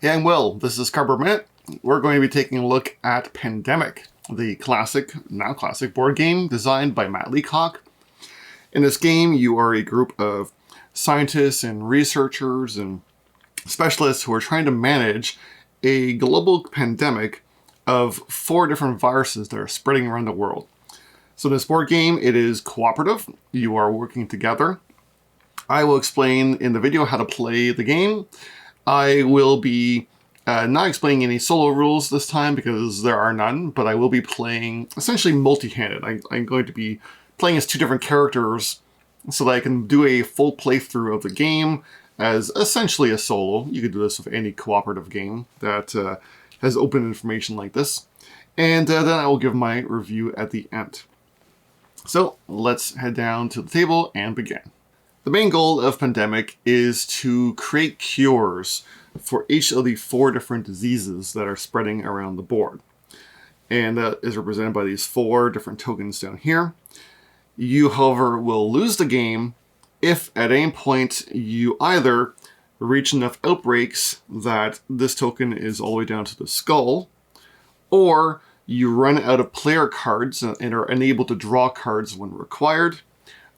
And well, this is Cardboard Minute. We're going to be taking a look at Pandemic, the now classic board game designed by Matt Leacock. In this game, you are a group of scientists and researchers and specialists who are trying to manage a global pandemic of 4 different viruses that are spreading around the world. So in this board game, it is cooperative. You are working together. I will explain in the video how to play the game. I will be not explaining any solo rules this time because there are none, but I will be playing essentially multi-handed. I'm going to be playing as 2 different characters so that I can do a full playthrough of the game as essentially a solo. You could do this with any cooperative game that has open information like this. And then I will give my review at the end. So let's head down to the table and begin. The main goal of Pandemic is to create cures for each of the 4 different diseases that are spreading around the board. And that is represented by these 4 different tokens down here. You, however, will lose the game if at any point you either reach enough outbreaks that this token is all the way down to the skull, or you run out of player cards and are unable to draw cards when required,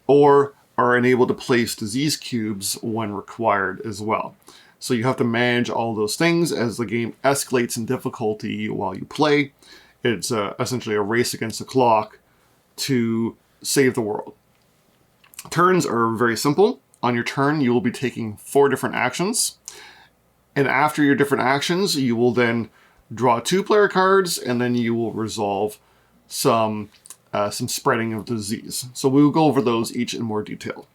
or are unable to place disease cubes when required as well. So you have to manage all those things as the game escalates in difficulty while you play. It's essentially a race against the clock to save the world. Turns are very simple. On your turn, you will be taking 4 different actions. And after your different actions, you will then draw 2 player cards, and then you will resolve some spreading of disease. So we will go over those each in more detail.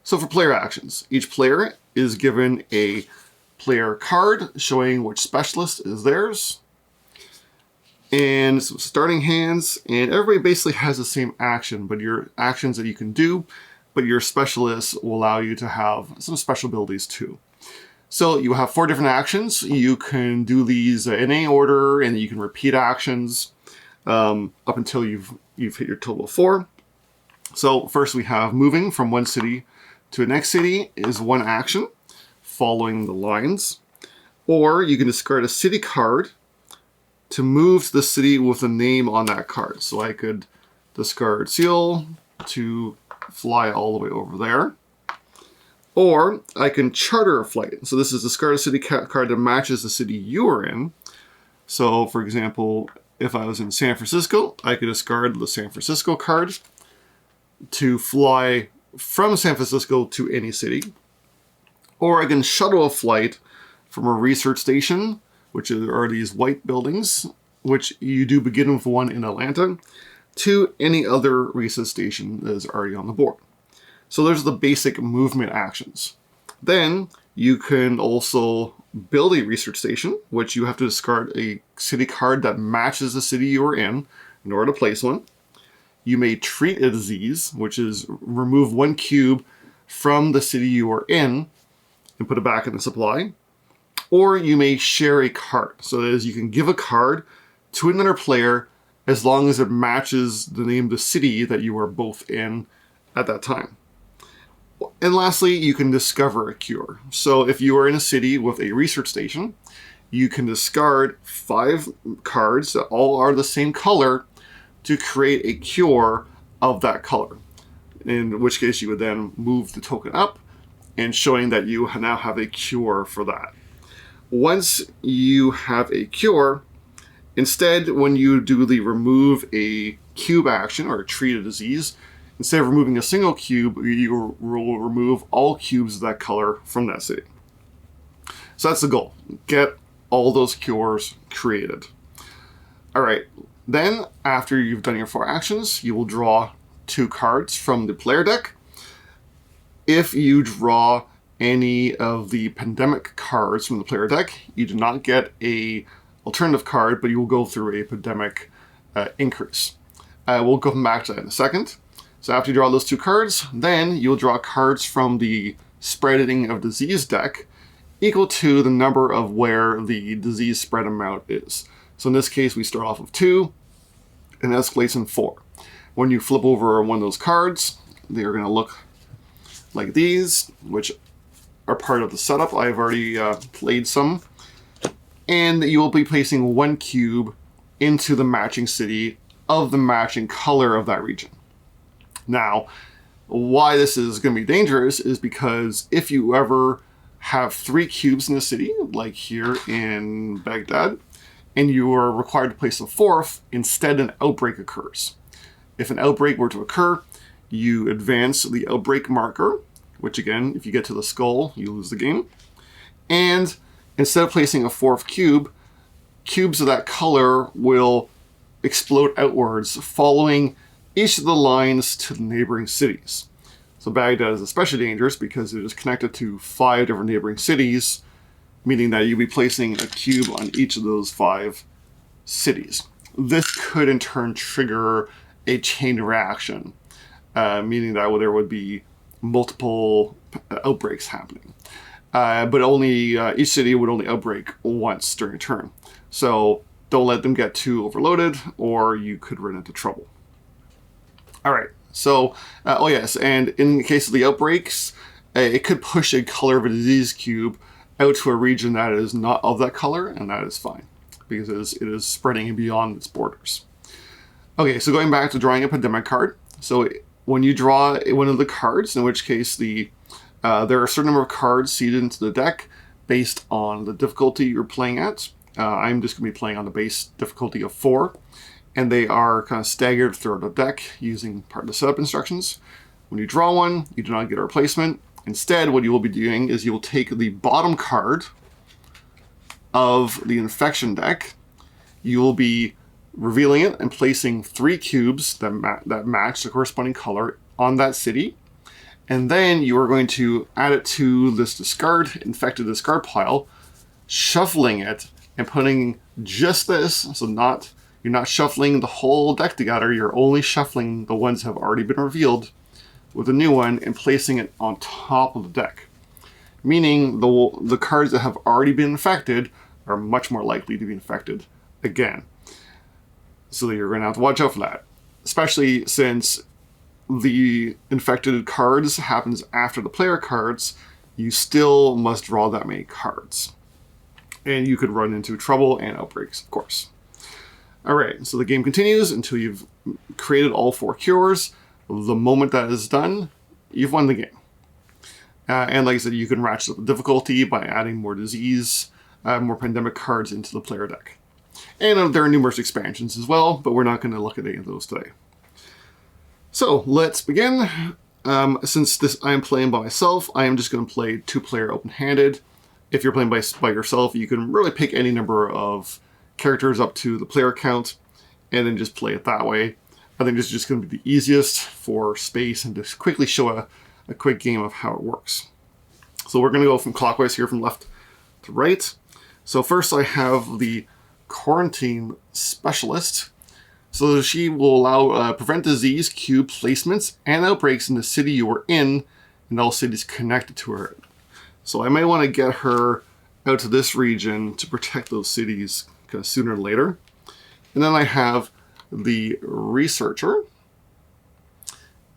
So for player actions, each player is given a player card showing which specialist is theirs. And so starting hands, and everybody basically has the same action, but your actions that you can do, but your specialists will allow you to have some special abilities too. So you have 4 different actions. You can do these in any order, and you can repeat actions up until you've hit your total of 4. So first we have moving from one city to the next city is 1 action, following the lines. Or you can discard a city card to move to the city with a name on that card. So I could discard Seal to fly all the way over there. Or I can charter a flight. So this is discard a city card that matches the city you are in. So for example, if I was in San Francisco, I could discard the San Francisco card to fly from San Francisco to any city. Or I can shuttle a flight from a research station, which are these white buildings, which you do begin with one in Atlanta, to any other research station that is already on the board. So those are the basic movement actions. Then you can also build a research station, which you have to discard a city card that matches the city you are in order to place one. You may treat a disease, which is remove 1 cube from the city you are in and put it back in the supply. Or you may share a card. So that is, you can give a card to another player as long as it matches the name of the city that you are both in at that time. And lastly, you can discover a cure. So if you are in a city with a research station, you can discard 5 cards that all are the same color to create a cure of that color. In which case you would then move the token up and showing that you now have a cure for that. Once you have a cure, instead when you do the remove a cube action or treat a disease, instead of removing a single cube, you will remove all cubes of that color from that city. So that's the goal. Get all those cures created. All right. Then, after you've done your 4 actions, you will draw 2 cards from the player deck. If you draw any of the Pandemic cards from the player deck, you do not get a alternative card, but you will go through a Pandemic increase. We'll go back to that in a second. So after you draw those 2 cards, then you'll draw cards from the Spreading of Disease deck equal to the number of where the disease spread amount is. So in this case, we start off with 2 and escalates in 4. When you flip over one of those cards, they're going to look like these, which are part of the setup. I've already played some and you will be placing 1 cube into the matching city of the matching color of that region. Now, why this is going to be dangerous is because if you ever have 3 cubes in the city, like here in Baghdad, and you are required to place a 4th, instead an outbreak occurs. If an outbreak were to occur, you advance the outbreak marker, which again, if you get to the skull, you lose the game. And instead of placing a 4th cube, cubes of that color will explode outwards, following each of the lines to the neighboring cities. So Baghdad is especially dangerous because it is connected to 5 different neighboring cities, meaning that you'll be placing a cube on each of those 5 cities. This could in turn trigger a chain reaction, meaning that there would be multiple outbreaks happening. But only each city would only outbreak once during a turn. So don't let them get too overloaded, or you could run into trouble. All right, so, oh yes, and in the case of the outbreaks, it could push a color of a disease cube out to a region that is not of that color, and that is fine, because it is spreading beyond its borders. Okay, so going back to drawing a pandemic card. So when you draw one of the cards, in which case there are a certain number of cards seeded into the deck based on the difficulty you're playing at. I'm just going to be playing on the base difficulty of 4, and they are kind of staggered throughout the deck using part of the setup instructions. When you draw one, you do not get a replacement. Instead, what you will be doing is you will take the bottom card of the infection deck, you will be revealing it and placing 3 cubes that match the corresponding color on that city. And then you are going to add it to this infected discard pile, shuffling it and putting just this, so you're not shuffling the whole deck together, you're only shuffling the ones that have already been revealed with a new one and placing it on top of the deck. Meaning the cards that have already been infected are much more likely to be infected again. So you're going to have to watch out for that, especially since the infected cards happens after the player cards. You still must draw that many cards, and you could run into trouble and outbreaks, of course. All right, so the game continues until you've created all 4 cures. The moment that is done, you've won the game. And like I said, you can ratchet up the difficulty by adding more disease, more pandemic cards into the player deck. And there are numerous expansions as well, but we're not going to look at any of those today. So let's begin. Since I am playing by myself, I am just going to play 2-player open-handed. If you're playing by yourself, you can really pick any number of characters up to the player count and then just play it that way. I think this is just going to be the easiest for space and just quickly show a quick game of how it works. So we're going to go from clockwise here, from left to right. So first I have the quarantine specialist. So she will allow prevent disease cube placements and outbreaks in the city you are in and all cities connected to her. So I may want to get her out to this region to protect those cities sooner or later. And then I have the researcher.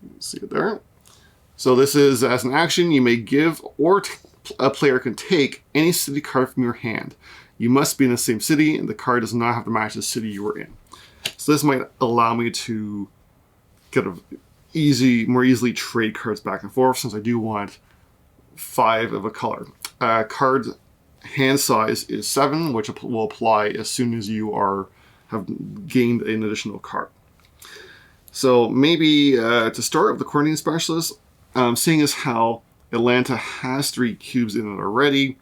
You can see it there. So this is, as an action, you may give or a player can take any city card from your hand. You must be in the same city, and the card does not have to match the city you are in. So this might allow me to more easily trade cards back and forth, since I do want 5 of a color. Card hand size is 7, which will apply as soon as you have gained an additional card. So maybe to start with the quarantine specialist, seeing as how Atlanta has 3 cubes in it already,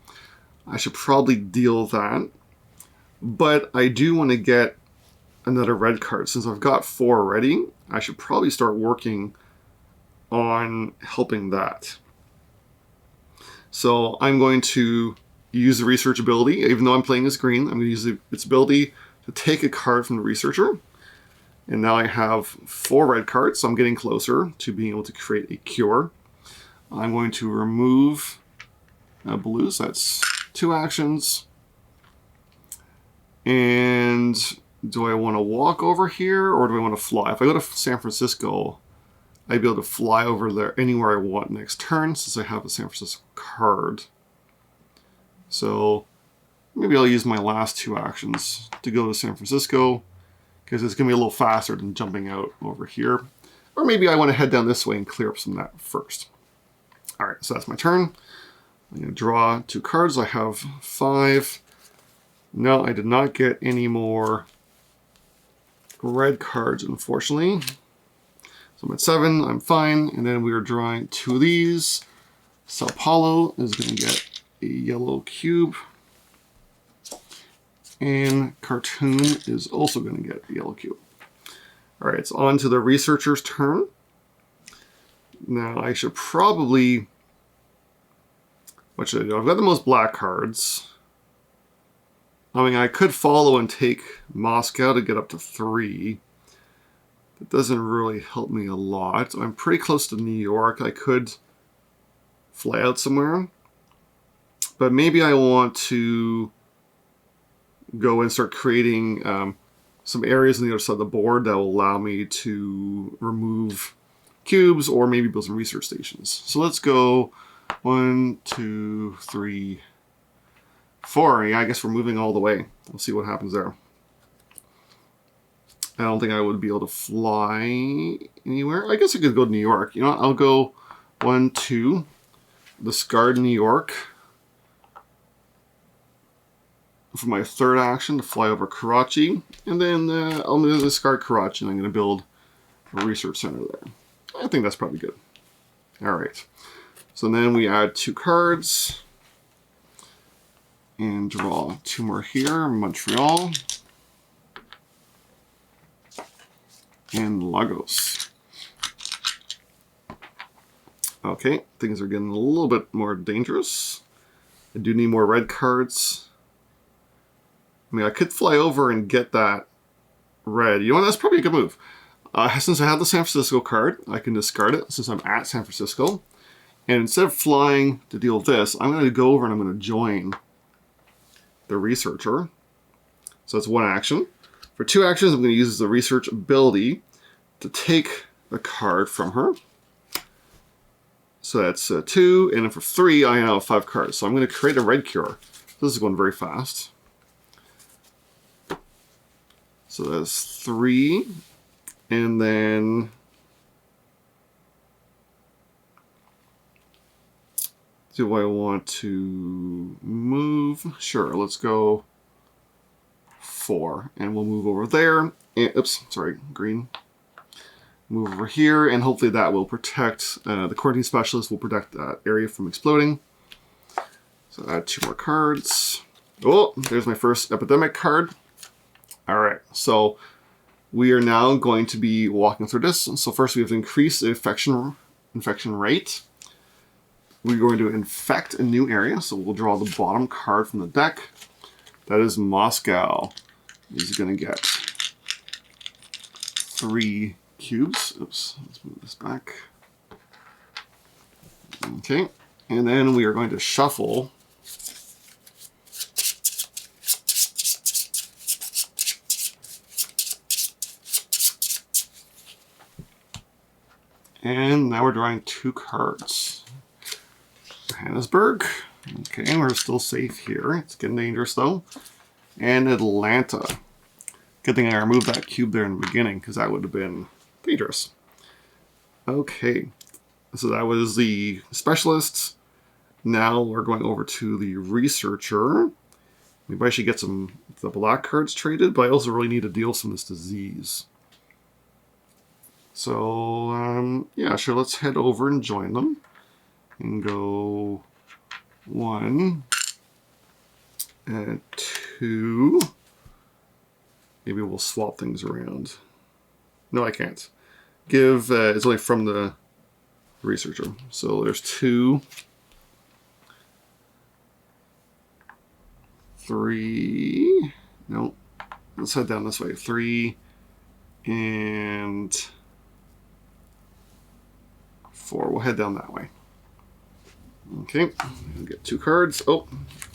I should probably deal that. But I do want to get another red card. Since I've got 4 already, I should probably start working on helping that. So I'm going to use the research ability. Even though I'm playing as green, I'm going to use its ability to take a card from the researcher. And now I have 4 red cards, so I'm getting closer to being able to create a cure. I'm going to remove blues. That's 2 actions. And do I want to walk over here, or do I want to fly? If I go to San Francisco, I'd be able to fly over there anywhere I want next turn, since I have a San Francisco card. So maybe I'll use my last 2 actions to go to San Francisco, because it's going to be a little faster than jumping out over here. Or maybe I want to head down this way and clear up some of that first. All right, so that's my turn. I'm going to draw 2 cards. I have 5. No, I did not get any more red cards, unfortunately. So I'm at 7, I'm fine. And then we are drawing 2 of these. Sao Paulo is going to get a yellow cube. And Cartoon is also going to get a yellow cube. All right, it's on to the researcher's turn. Now I should probably, what should I do? I've got the most black cards. I mean, I could follow and take Moscow to get up to 3. That doesn't really help me a lot. I'm pretty close to New York. I could fly out somewhere. But maybe I want to go and start creating some areas on the other side of the board that will allow me to remove cubes or maybe build some research stations. So let's go 1, 2, 3, 4. Yeah, I guess we're moving all the way. We'll see what happens there. I don't think I would be able to fly anywhere. I guess I could go to New York. You know what? I'll go 1, 2, discard New York for my 3rd action to fly over Karachi, and then I'm going to discard Karachi and I'm going to build a research center there. I think that's probably good. All right, so then we add 2 cards and draw 2 more here, Montreal and Lagos. Okay, things are getting a little bit more dangerous. I do need more red cards. I mean, I could fly over and get that red. You know what? That's probably a good move. Since I have the San Francisco card, I can discard it since I'm at San Francisco. And instead of flying to deal with this, I'm going to go over and I'm going to join the researcher. So that's 1 action. For 2 actions, I'm going to use the research ability to take the card from her. So that's 2. And then for 3, I now have 5 cards. So I'm going to create a red cure. This is going very fast. So that's 3, and then do I want to move? Sure, let's go 4, and we'll move over there. And, oops, sorry, green. Move over here, and hopefully that will protect, the quarantine specialist will protect that area from exploding. So add 2 more cards. Oh, there's my first epidemic card. All right, so we are now going to be walking through this. So first we have to increase the infection rate. We're going to infect a new area. So we'll draw the bottom card from the deck. That is Moscow. He's going to get 3 cubes. Oops, let's move this back. Okay, and then we are going to shuffle and now we're drawing 2 cards. Johannesburg. Okay, we're still safe here. It's getting dangerous though. And Atlanta. Good thing I removed that cube there in the beginning because that would have been dangerous. Okay, so that was the specialist. Now we're going over to the researcher. Maybe I should get some of the black cards traded, but I also really need to deal with some of this disease. So, yeah, sure, let's head over and join them. And go 1 and 2. Maybe we'll swap things around. No, I can't. Give, it's only from the researcher. So there's 2. 3. No, let's head down this way. 3 and 4. We'll head down that way. Okay, we'll get 2 cards. Oh,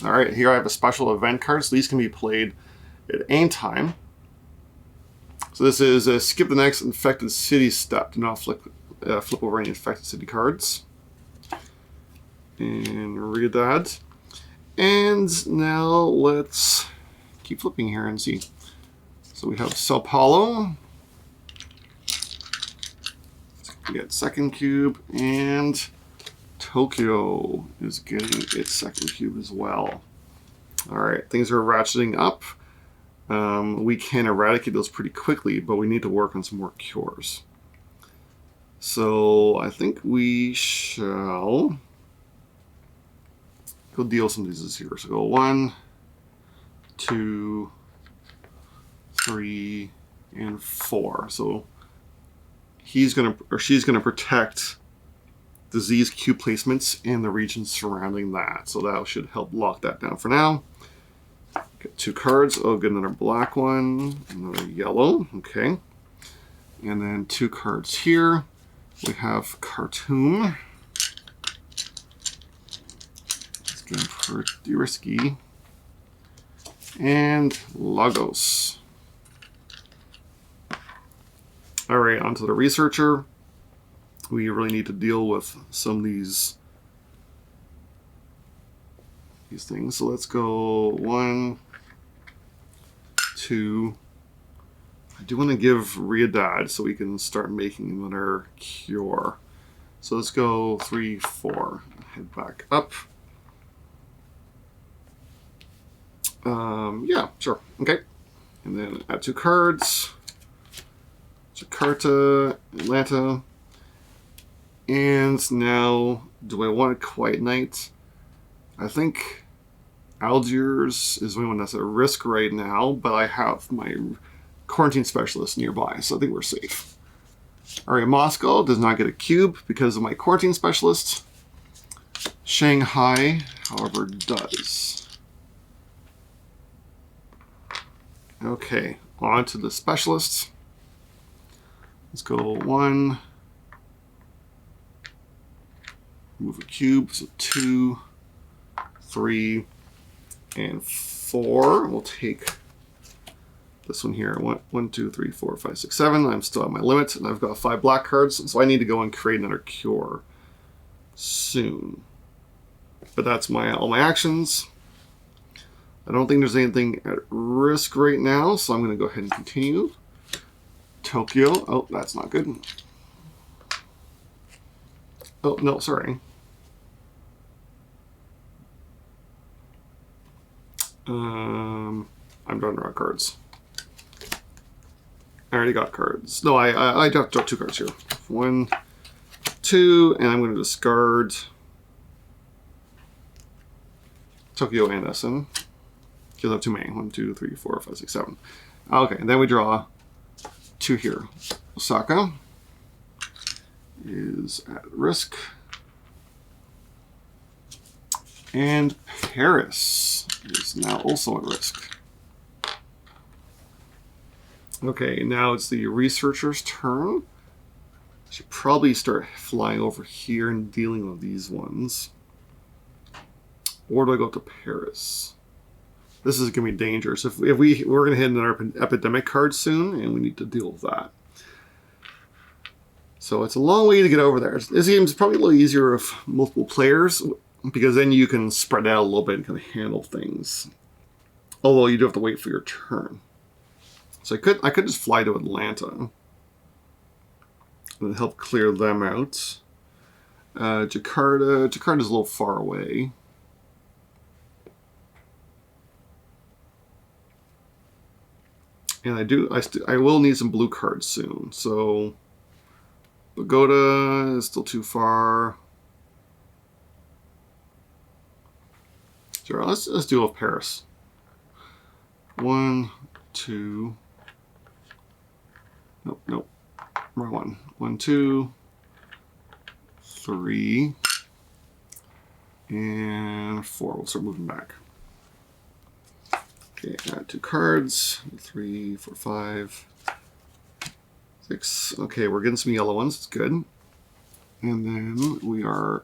all right, here I have a special event card. So these can be played at any time. So this is skip the next infected city step. Do not flip over any infected city cards. And read that. And now let's keep flipping here and see. So we have Sao Paulo. We get second cube, and Tokyo is getting its second cube as well. All right, things are ratcheting up. We can eradicate those pretty quickly, but we need to work on some more cures. So I think we shall go deal some of these here. So go 1, 2, 3, and 4. So he's gonna or she's gonna protect disease cube placements in the regions surrounding that. So that should help lock that down for now. Get 2 cards. Oh, get another black one, another yellow. Okay, and then 2 cards here. We have Khartoum. It's getting pretty risky. And Lagos. All right, onto the researcher. We really need to deal with some of these things. So let's go 1, 2. I do want to give Riadad so we can start making another cure. So let's go 3, 4. Head back up. Yeah, sure. Okay. And then add 2 cards. Jakarta, Atlanta. And now, do I want a Quiet Night? I think Algiers is the only one that's at risk right now, but I have my quarantine specialist nearby, so I think we're safe. All right, Moscow does not get a cube because of my quarantine specialist. Shanghai, however, does. Okay, on to the specialists. Let's go 1. Move a cube, so 2, 3, and 4. We'll take this one here. 1, 2, 3, 4, 5, 6, 7. I'm still at my limit, and I've got 5 black cards, so I need to go and create another cure soon. But that's all my actions. I don't think there's anything at risk right now, so I'm going to go ahead and continue. Tokyo. Oh, that's not good. Oh, no, sorry. I'm drawing the wrong cards. I already got cards. No, I draw 2 cards here. 1, 2, and I'm going to discard Tokyo and Essen. Because I have too many. 1, 2, 3, 4, 5, 6, 7. Okay, and then we draw 2 here. Osaka is at risk. And Paris is now also at risk. Okay, now it's the researcher's turn. I should probably start flying over here and dealing with these ones. Or do I go to Paris? This is going to be dangerous. If we're going to hit another epidemic card soon, and we need to deal with that. So it's a long way to get over there. This game is probably a little easier with multiple players, because then you can spread out a little bit and kind of handle things. Although you do have to wait for your turn. So I could just fly to Atlanta and help clear them out. Jakarta's a little far away. And I will need some blue cards soon. So Bogota is still too far. Sure, let's deal with Paris. 1, 2. Nope. Wrong one. 1, 2, 3, and 4. We'll start moving back. Okay, add 2 cards. 3, 4, 5, 6. Okay, we're getting some yellow ones. It's good. And then we are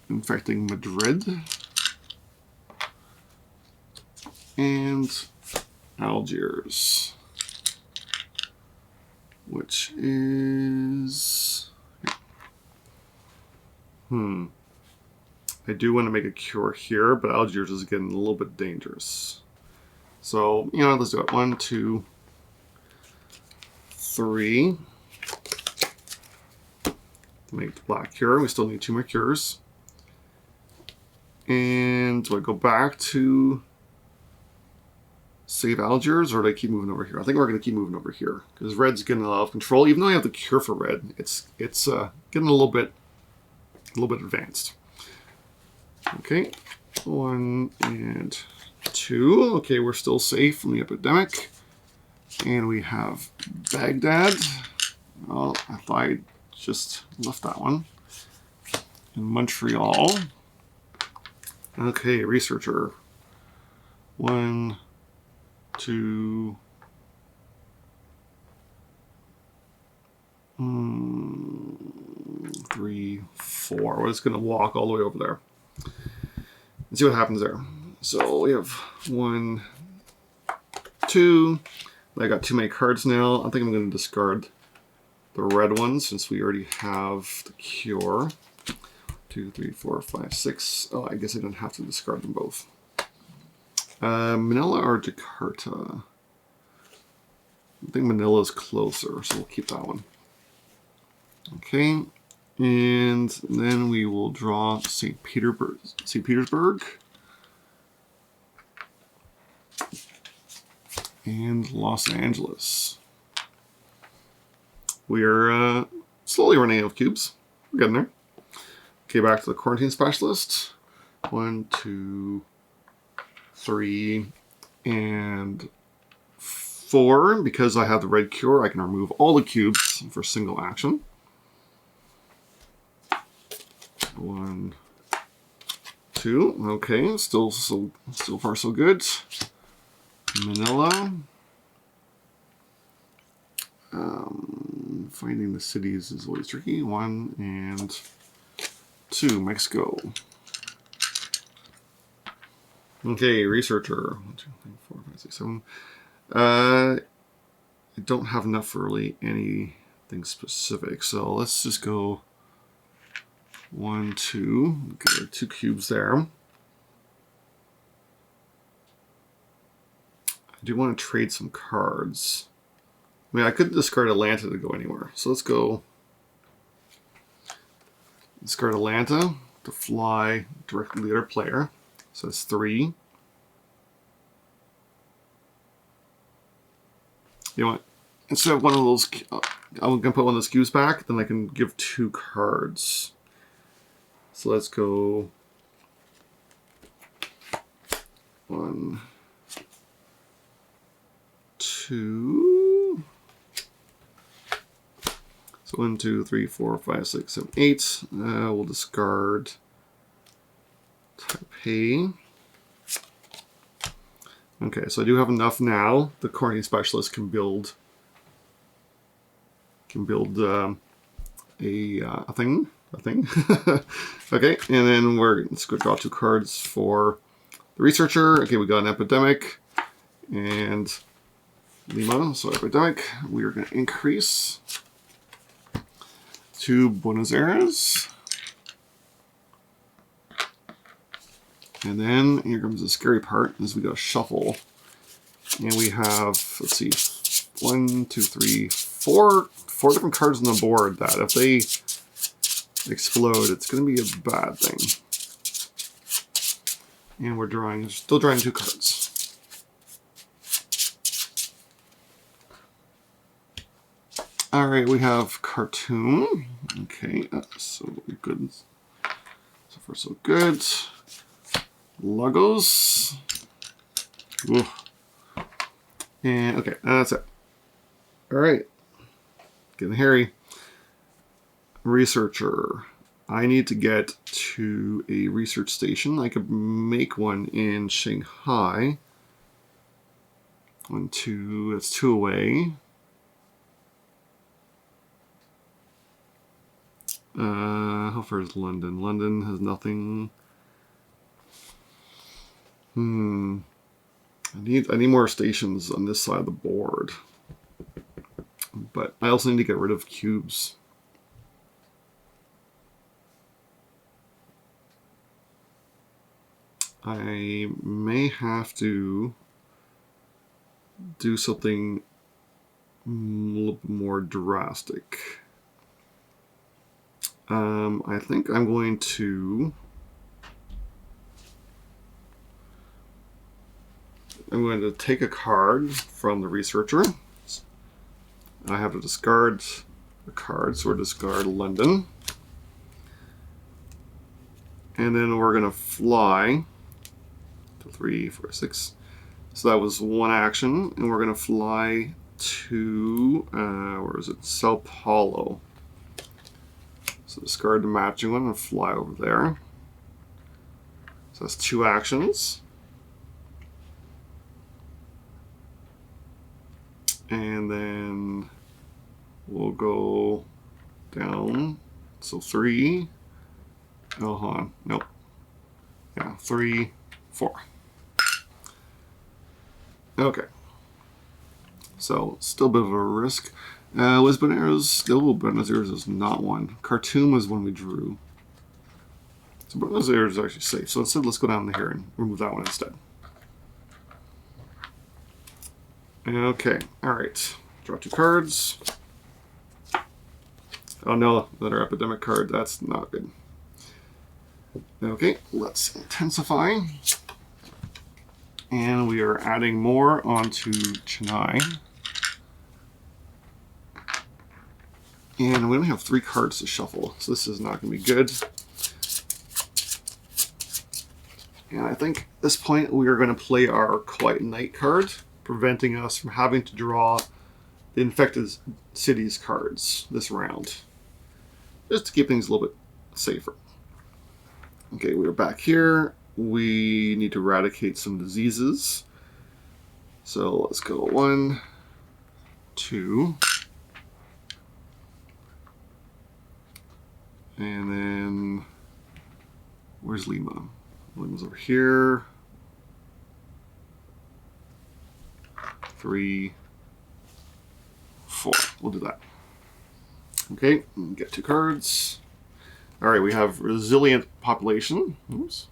infecting Madrid. And Algiers, which is I do want to make a cure here, but Algiers is getting a little bit dangerous. So, you know, let's do it. 1, 2, 3. Make the black cure. We still need 2 more cures. And do I go back to save Algiers, or do I keep moving over here? I think we're going to keep moving over here because red's getting a lot of control. Even though I have the cure for red, it's getting a little bit advanced. Okay, 1 and 2. Okay, we're still safe from the epidemic, and we have Baghdad. Oh, I thought I just left that one. In Montreal. Okay, researcher. 1, 2, 3, 4. We're just going to walk all the way over there and see what happens there. So we have 1, 2. I got too many cards now. I think I'm going to discard the red one since we already have the cure. 2, 3, 4, 5, 6. Oh, I guess I don't have to discard them both. Manila or Jakarta? I think Manila is closer, so we'll keep that one. Okay, and then we will draw St. Petersburg. And Los Angeles. We are slowly running out of cubes. We're getting there. Okay, back to the quarantine specialist. 1, 2, 3, and 4. Because I have the red cure, I can remove all the cubes for single action. 1, 2. Okay, still far so good. Manila. Finding the cities is always tricky. 1 and 2. Mexico. Okay, researcher. 1, 2, 3, 4, 5, 6, 7. I don't have enough for really anything specific, so let's just go 1, 2. Get 2 cubes there. I do want to trade some cards. I mean, I could discard Atlanta to go anywhere. So let's go discard Atlanta to fly directly to their player. So that's 3. You know what? Instead of one of those, I'm going to put one of those cubes back, then I can give 2 cards. So let's go 1, 2. So 1, 2, 3, 4, 5, 6, 7, 8. We'll discard Taipei. Okay, so I do have enough now. The quarantine specialist can build a thing. Okay, and then we're going to draw 2 cards for the researcher. Okay, we got an epidemic and Lima. So epidemic, we are going to increase to Buenos Aires. And then here comes the scary part, is we got to shuffle. And we have, let's see, 1, 2, 3, 4 different cards on the board that if they explode, it's going to be a bad thing. And we're still drawing 2 cards. All right, we have Khartoum. Okay, so good. So far, so good. Lagos. Ooh. And okay, that's it. All right, getting hairy. Researcher. I need to get to a research station. I could make one in Shanghai. 1, 2. That's 2 away. How far is London? London has nothing. I need more stations on this side of the board. But I also need to get rid of cubes. I may have to do something a little bit more drastic. I think I'm going to take a card from the researcher. I have to discard a card, so we'll discard London. And then we're going to fly to 3, 4, 6. So that was one action, and we're going to fly to, where is it? Sao Paulo. So discard the matching one and fly over there. So that's 2 actions. And then we'll go down. So 3. Oh, hold on. Nope. Yeah, 3, 4. Okay. So still a bit of a risk. Was Buenos Aires is not one. Khartoum was one we drew. So Buenos Aires is actually safe. So instead, let's go down here and remove that one instead. Okay, all right. Draw 2 cards. Oh no, another epidemic card. That's not good. Okay, let's intensify. And we are adding more onto Chennai. And we only have 3 cards to shuffle, so this is not going to be good. And I think at this point we are going to play our Quiet Night card, preventing us from having to draw the Infected Cities cards this round, just to keep things a little bit safer. Okay, we're back here. We need to eradicate some diseases. So let's go 1, 2. And then, where's Lima? Lima's over here. 3, 4. We'll do that. Okay, get 2 cards. All right, we have Resilient Population. Oops.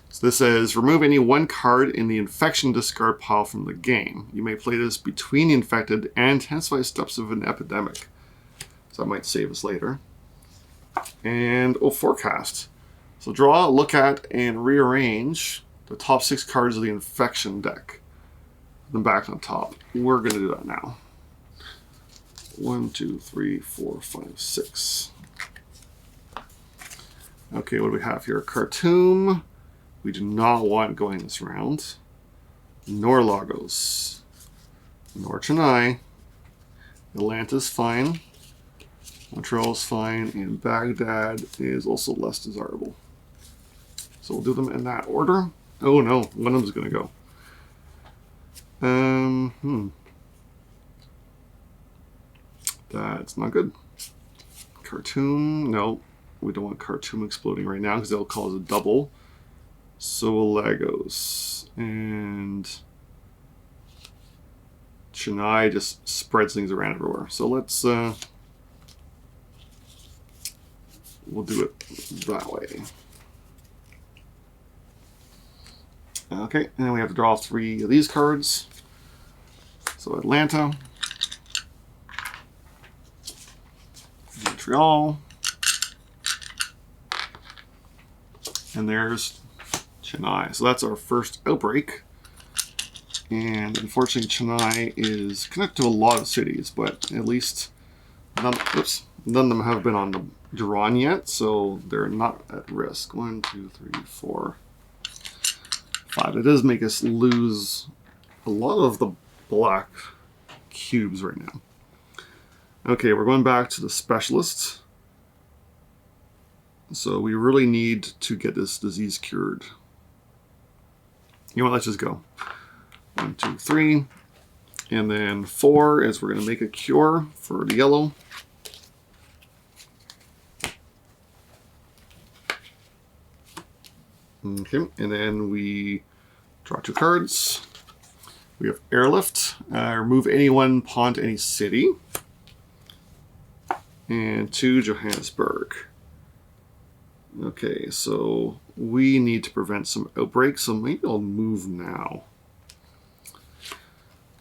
So this says, remove any 1 card in the infection discard pile from the game. You may play this between the infected and intensify steps of an epidemic. So that might save us later. And, forecast. So draw, look at, and rearrange the top 6 cards of the infection deck. Put them back on top. We're going to do that now. 1, 2, 3, 4, 5, 6. Okay, what do we have here? Khartoum. We do not want going this round. Nor Lagos. Nor Chennai. Atlanta's fine. Montreal's fine. And Baghdad is also less desirable. So we'll do them in that order. Oh no, one of them's going to go. That's not good. Khartoum, no. We don't want Khartoum exploding right now because they'll cause a double. So Lagos. And Chennai just spreads things around everywhere. So let's, we'll do it that way. Okay, and then we have to draw 3 of these cards. So Atlanta, Montreal, and there's Chennai. So that's our first outbreak. And unfortunately, Chennai is connected to a lot of cities, but at least none of them have been on the drawn yet, so they're not at risk. 1, 2, 3, 4, 5. It does make us lose a lot of the black cubes right now. Okay, we're going back to the specialists. So we really need to get this disease cured. You know what, let's just go. 1, 2, 3. And then 4 is we're going to make a cure for the yellow. Okay, and then we draw 2 cards. We have Airlift. Remove any 1 pawn to any city. And 2 Johannesburg. Okay, so we need to prevent some outbreaks, so maybe I'll move now.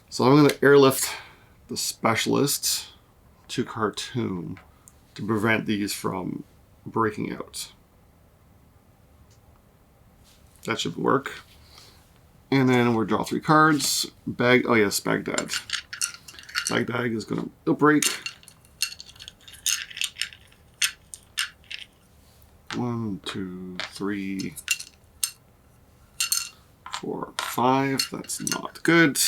So I'm going to airlift the specialist to Khartoum to prevent these from breaking out. That should work. And then we'll draw 3 cards. Oh yes, Baghdad. Baghdad is going to outbreak. 1, 2, 3, 4, 5. That's not good.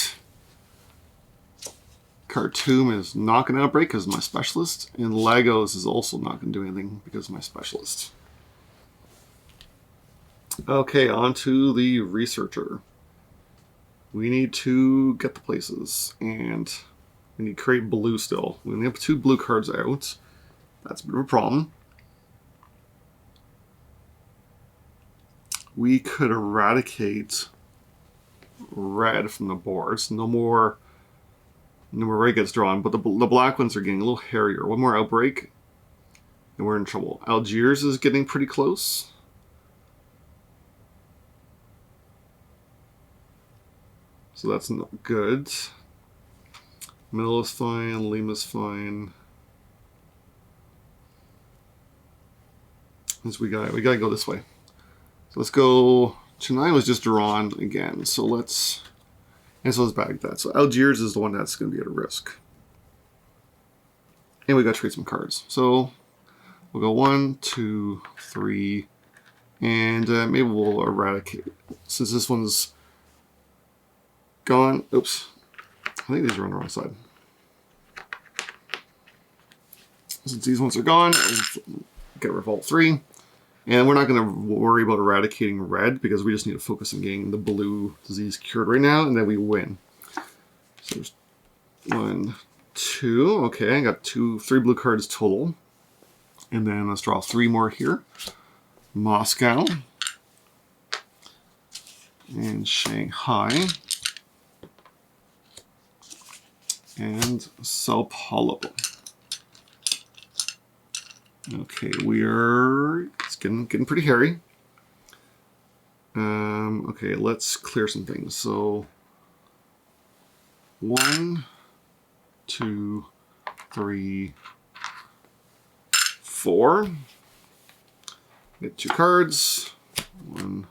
Khartoum is not going to outbreak because of my specialist. And Lagos is also not going to do anything because of my specialist. Okay, on to the researcher. We need to get the places, and we need to create blue still. We only have 2 blue cards out. That's a bit of a problem. We could eradicate red from the boards. No more red gets drawn, but the black ones are getting a little hairier. One more outbreak, and we're in trouble. Algiers is getting pretty close. So that's not good. Middle is fine, Lima's fine. We gotta go this way. So let's go. Chennai was just drawn again, and so is Baghdad. So Algiers is the one that's going to be at risk. And we got to trade some cards. So we'll go 1, 2, 3, and maybe we'll eradicate. Since this one's gone. Oops. I think these are on the wrong side. Since these ones are gone, we'll get Revolt 3. And we're not going to worry about eradicating red because we just need to focus on getting the blue disease cured right now, and then we win. So there's 1, 2. Okay, I got 3 blue cards total. And then let's draw 3 more here. Moscow. And Shanghai. And Sao Paulo. Okay, it's getting pretty hairy. Okay, let's clear some things. So 1, 2, 3, 4. Get 2 cards. 1,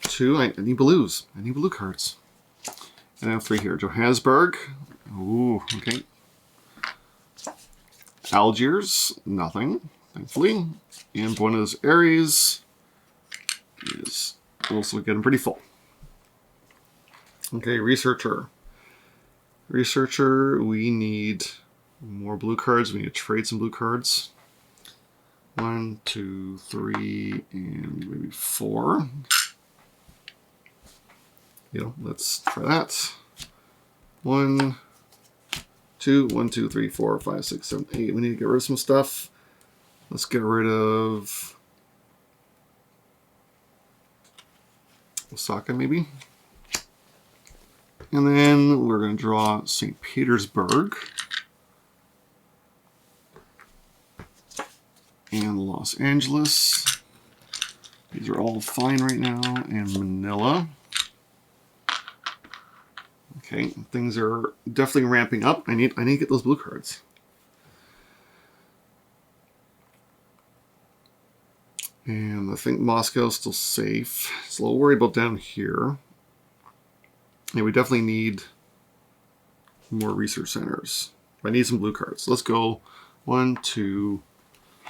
2. I need blues. I need blue cards. And I have 3 here. Johannesburg. Ooh, okay. Algiers, nothing, thankfully. And Buenos Aires is also getting pretty full. Okay, researcher. Researcher, we need more blue cards. We need to trade some blue cards. 1, 2, 3, and maybe 4. Let's try that. 1, 2, 1, 2, 3, 4, 5, 6, 7, 8. We need to get rid of some stuff. Let's get rid of Osaka, maybe. And then we're going to draw St. Petersburg and Los Angeles. These are all fine right now. And Manila. Okay, things are definitely ramping up. I need to get those blue cards. And I think Moscow's still safe. It's a little worried about down here. Yeah, we definitely need more research centers. I need some blue cards. Let's go 1, 2,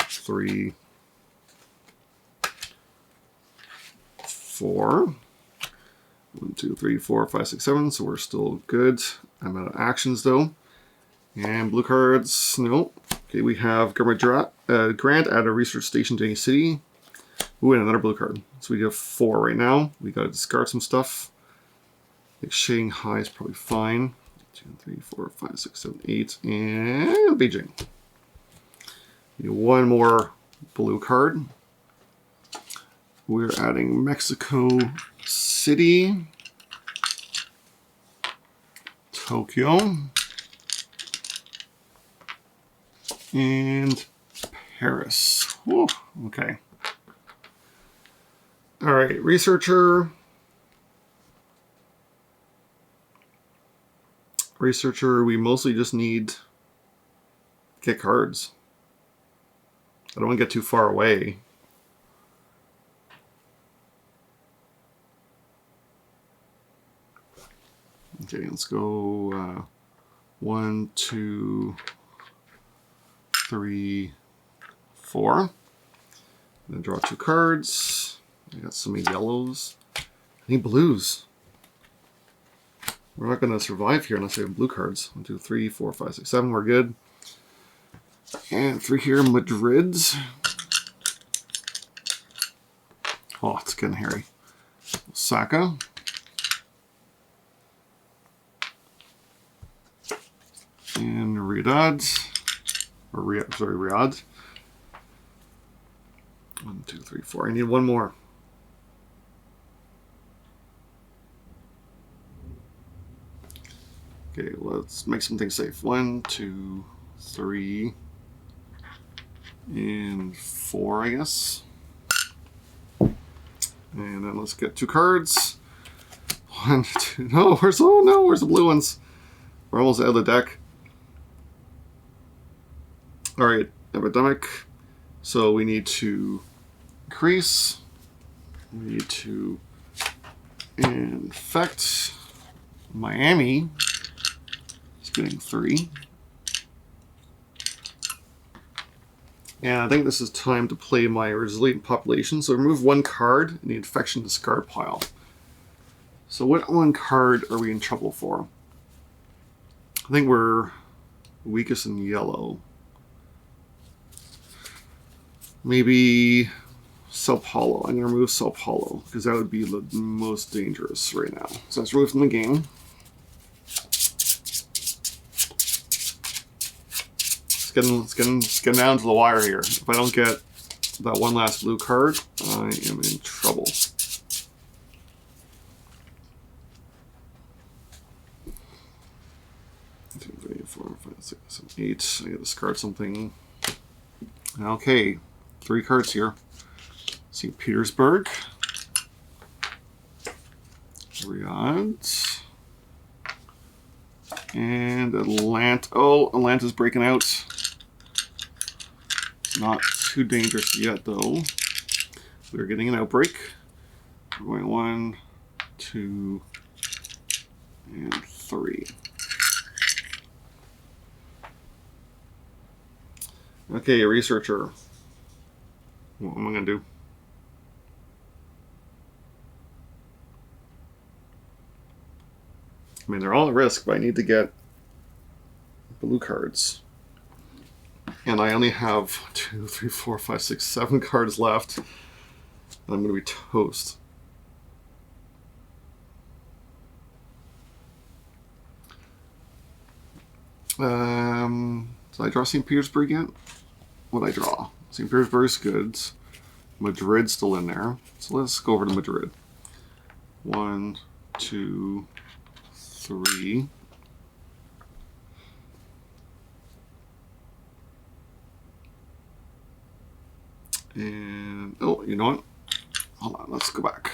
3, 4. 1, 2, 3, 4, 5, 6, 7. So we're still good. I'm out of actions though. And blue cards, no. Okay, we have government grant at a research station to any city. Ooh, and another blue card. So we have 4 right now. We got to discard some stuff. I think Shanghai is probably fine. 2, 3, 4, 5, 6, 7, 8, and Beijing. We need 1 more blue card. We're adding Mexico City, Tokyo, and Paris. Whew, okay. All right, researcher. Researcher, we mostly just need to get cards. I don't want to get too far away. Okay, let's go 1, 2, 3, 4. Then draw 2 cards. I got so many yellows. I need blues. We're not going to survive here unless we have blue cards. 1, 2, 3, 4, 5, 6, 7. We're good. And 3 here, Madrid's. Oh, it's getting hairy. Osaka. And Riyadh. Or Riyadh, sorry, Riyadh. 1, 2, 3, 4. I need one more. Okay, let's make something safe. 1, 2, 3, and 4, I guess. And then let's get 2 cards. 1, 2. No, where's the blue ones? We're almost out of the deck. All right, epidemic. So we need to increase. We need to infect. Miami is getting 3. And I think this is time to play my resilient population. So remove 1 card in the infection discard pile. So what 1 card are we in trouble for? I think we're weakest in yellow. Maybe Sao Paulo. I'm going to remove Sao Paulo because that would be the most dangerous right now. So let's remove from the game. It's getting down to the wire here. If I don't get that 1 last blue card, I am in trouble. Two, 3, 4, 5, 6, 7, 8. I gotta discard something. Okay, 3 cards here. St. Petersburg, Riyadh, and Atlanta. Oh, Atlanta's breaking out. Not too dangerous yet, though. We're getting an outbreak. We're going 1, 2, and 3. Okay, researcher. What am I going to do? I mean, they're all at risk, but I need to get blue cards. And I only have 2, 3, 4, 5, 6, 7 cards left. I'm going to be toast. Did I draw St. Petersburg yet? What did I draw? St. Petersburg's good. Madrid's still in there. So let's go over to Madrid. 1, 2, 3. And, oh, you know what? Hold on, let's go back.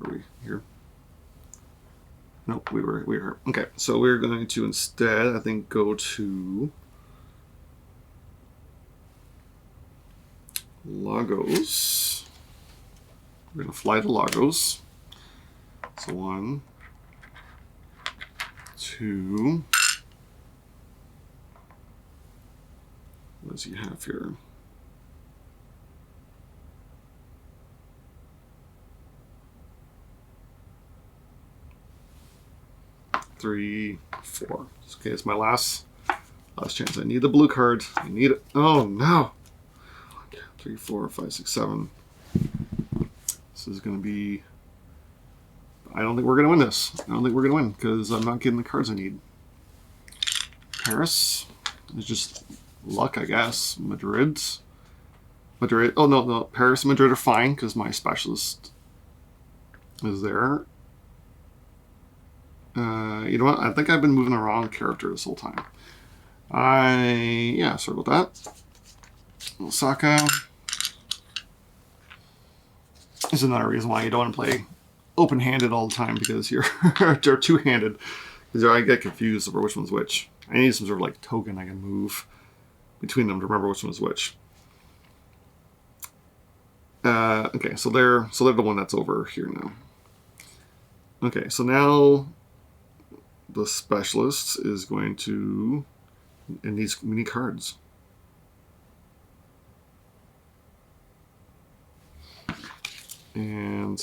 Are we here? Nope, we were here. Okay, so we're going to instead, I think, go to Lagos. We're going to fly to Lagos. So 1, 2. What does he have here? 3, 4. Okay, it's my last chance. I need the blue card. I need it. Oh no! 3, 4, 5, 6, 7. This is going to be. I don't think we're going to win this. I don't think we're going to win because I'm not getting the cards I need. Paris is just luck, I guess. Madrid. Oh no! Paris and Madrid are fine because my specialist is there. You know what? I think I've been moving the wrong character this whole time. Yeah, sorry about that. Osaka. This is another reason why you don't want to play open-handed all the time, because you're or two-handed. Because I get confused over which one's which. I need some sort of like token I can move between them to remember which one's which. Okay, so they're the one that's over here now. Okay, so now the specialist is going to, and these mini cards. And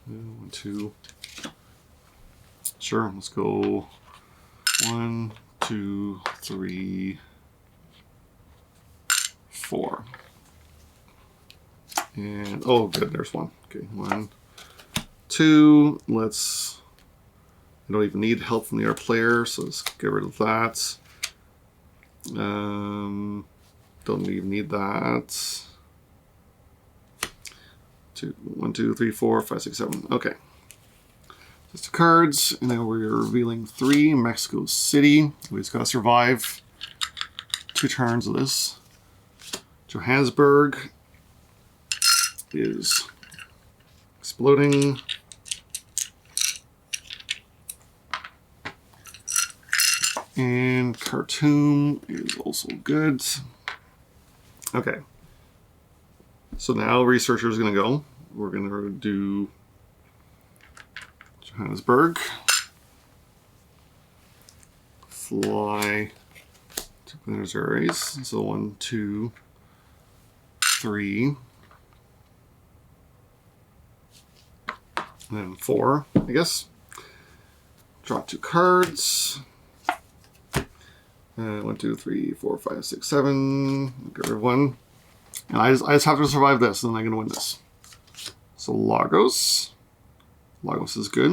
1, 2. Sure, let's go 1, 2, 3, 4. And oh, good, there's one. Okay, 1, 2. Let's. I don't even need help from the other player, so let's get rid of that. Don't even need that. 1, 2, 3, 4, 5, 6, 7. Okay. Just the cards, and now we're revealing 3. Mexico City. We just gotta survive 2 turns of this. Johannesburg is exploding. And Khartoum is also good. Okay. So now researcher is going to go. We're going to do Johannesburg. Fly to Buenos Aires. So 1, 2, 3. And then 4, I guess. Draw 2 cards. 1, 2, 3, 4, 5, 6, 7. Get rid of 1. And I just have to survive this, and then I'm going to win this. So Lagos. Lagos is good.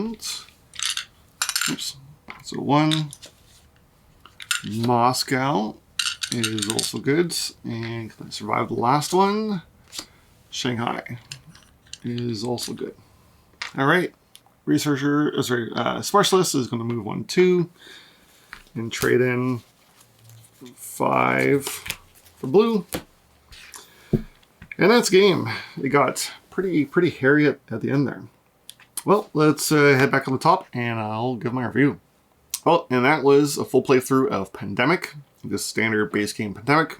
Oops. So 1. Moscow is also good. And can I survive the last one? Shanghai is also good. All right. Specialist is going to move 1, 2. And trade in 5 for blue. And that's game. It got pretty hairy at the end there. Well, let's head back on the top and I'll give my review. Well, and that was a full playthrough of Pandemic, this standard base game Pandemic.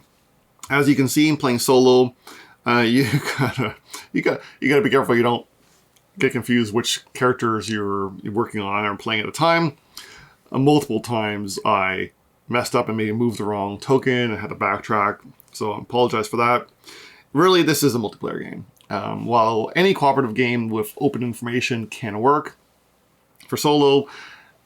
As you can see, playing solo, you gotta be careful you don't get confused which characters you're working on or playing at a time. Multiple times I messed up and maybe moved the wrong token and had to backtrack, so I apologize for that. Really, this is a multiplayer game. While any cooperative game with open information can work, for solo,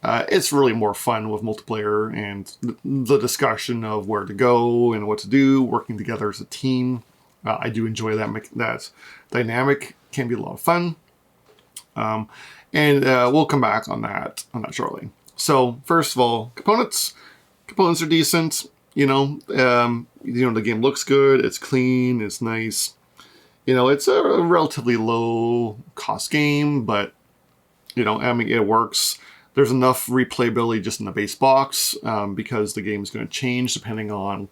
it's really more fun with multiplayer and the discussion of where to go and what to do, working together as a team. I do enjoy that dynamic. Can be a lot of fun. And we'll come back on that shortly. So first of all, components. Components are decent. The game looks good. It's clean. It's nice. It's a relatively low cost game, but it works. There's enough replayability just in the base box because the game is going to change depending on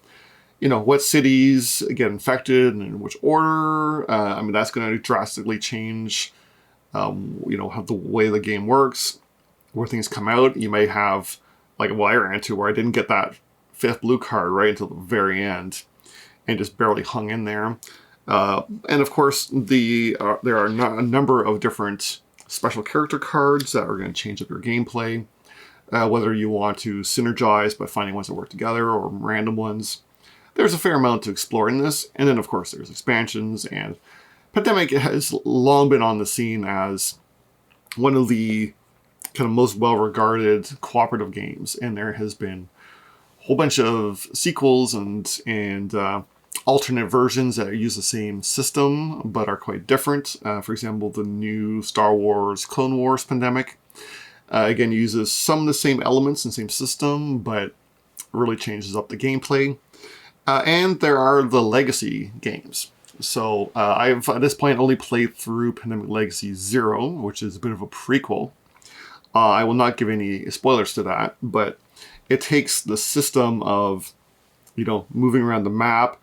what cities get infected and in which order. That's going to drastically change how the way the game works, where things come out. You may have like what I ran into where I didn't get that 5th blue card right until the very end and just barely hung in there. And of course, there are a number of different special character cards that are going to change up your gameplay, whether you want to synergize by finding ones that work together or random ones. There's a fair amount to explore in this. And then, of course, there's expansions, and Pandemic has long been on the scene as one of the kind of most well-regarded cooperative games, and there has been a whole bunch of sequels and alternate versions that use the same system but are quite different. For example, the new Star Wars Clone Wars Pandemic again uses some of the same elements and same system, but really changes up the gameplay. And there are the legacy games. So I've at this point only played through Pandemic Legacy 0, which is a bit of a prequel. I will not give any spoilers to that, but it takes the system of, moving around the map,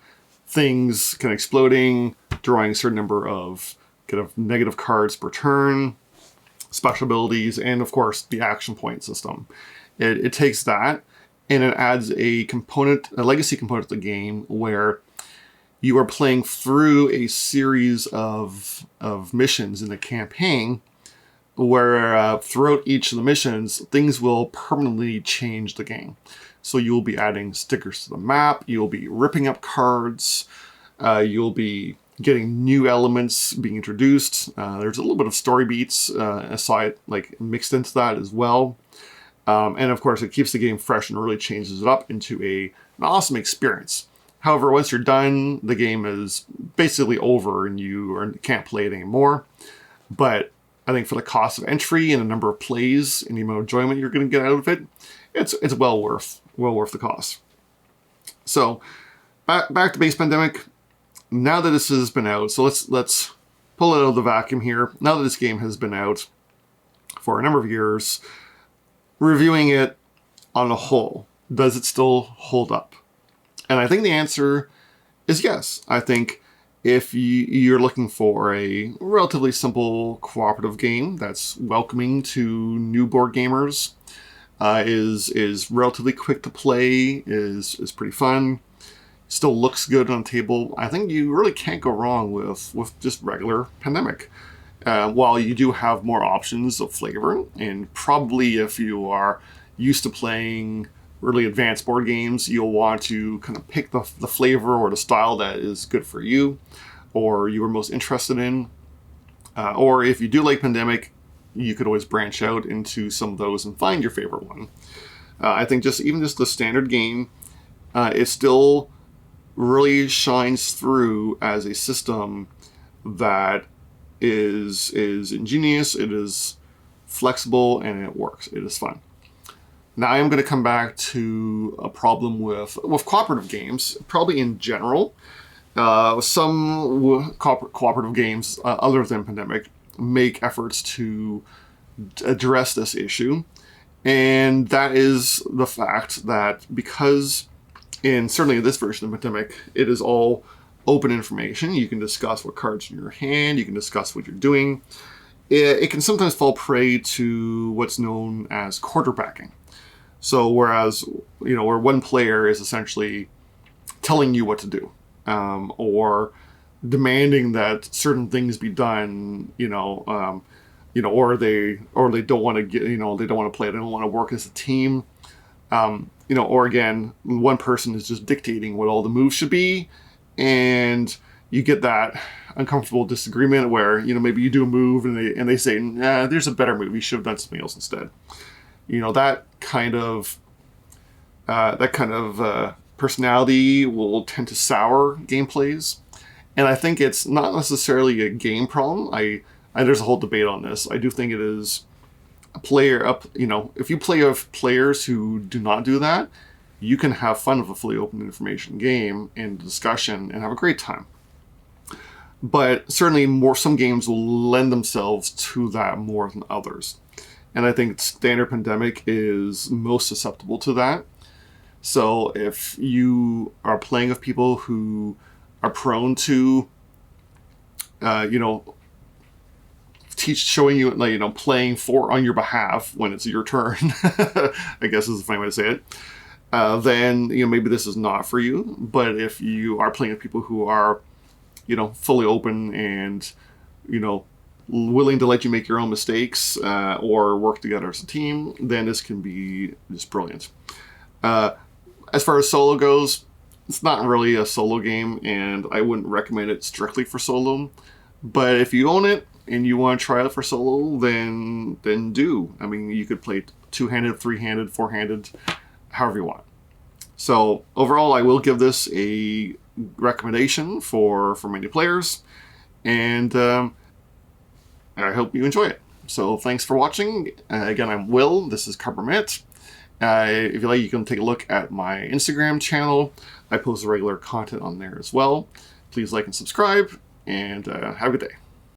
things kind of exploding, drawing a certain number of kind of negative cards per turn, special abilities, and of course the action point system. It takes that and it adds a legacy component to the game where you are playing through a series of missions in the campaign where throughout each of the missions, things will permanently change the game. So you'll be adding stickers to the map, you'll be ripping up cards, you'll be getting new elements being introduced. There's a little bit of story beats aside, like mixed into that as well. And of course, it keeps the game fresh and really changes it up into an awesome experience. However, once you're done, the game is basically over and you can't play it anymore. But I think for the cost of entry and the number of plays and the amount of enjoyment you're going to get out of it, it's well worth the cost. So back to Base Pandemic. Now that this has been out, so let's pull it out of the vacuum here. Now that this game has been out for a number of years, reviewing it on a whole, does it still hold up? And I think the answer is yes. I think if you're looking for a relatively simple cooperative game that's welcoming to new board gamers, is relatively quick to play, is pretty fun, still looks good on the table, I think you really can't go wrong with just regular Pandemic. While you do have more options of flavor, and probably if you are used to playing really advanced board games, you'll want to kind of pick the flavor or the style that is good for you, or you are most interested in. Or if you do like Pandemic, you could always branch out into some of those and find your favorite one. I think even just the standard game, it still really shines through as a system that is ingenious, it is flexible, and it works. It is fun. Now I am going to come back to a problem with cooperative games, probably in general. Some cooperative games, other than Pandemic, make efforts to address this issue. And that is the fact that because, certainly in this version of Pandemic, it is all open information. You can discuss what cards are in your hand, you can discuss what you're doing. It can sometimes fall prey to what's known as quarterbacking. So whereas, where one player is essentially telling you what to do, or demanding that certain things be done, or they don't want to get, they don't want to play, they don't want to work as a team, or again, one person is just dictating what all the moves should be, and you get that uncomfortable disagreement where, maybe you do a move and they say, nah, there's a better move, you should have done something else instead. That kind of personality will tend to sour gameplays. And I think it's not necessarily a game problem. There's a whole debate on this. I do think it is a player up, if you play with players who do not do that, you can have fun with a fully open information game and discussion and have a great time. But certainly some games will lend themselves to that more than others. And I think standard Pandemic is most susceptible to that. So if you are playing with people who are prone to, showing you, playing on your behalf when it's your turn, I guess is the funny way to say it, then, maybe this is not for you. But if you are playing with people who are, fully open and, willing to let you make your own mistakes, or work together as a team, then this can be just brilliant. As far as solo goes, it's not really a solo game, and I wouldn't recommend it strictly for solo. But if you own it and you want to try it for solo, then do. I mean, you could play two-handed, three-handed, four-handed, however you want. So overall, I will give this a recommendation for many players, and I hope you enjoy it. So thanks for watching. Again, I'm Will. This is Matt. If you like, you can take a look at my Instagram channel. I post regular content on there as well. Please like and subscribe, and have a good day.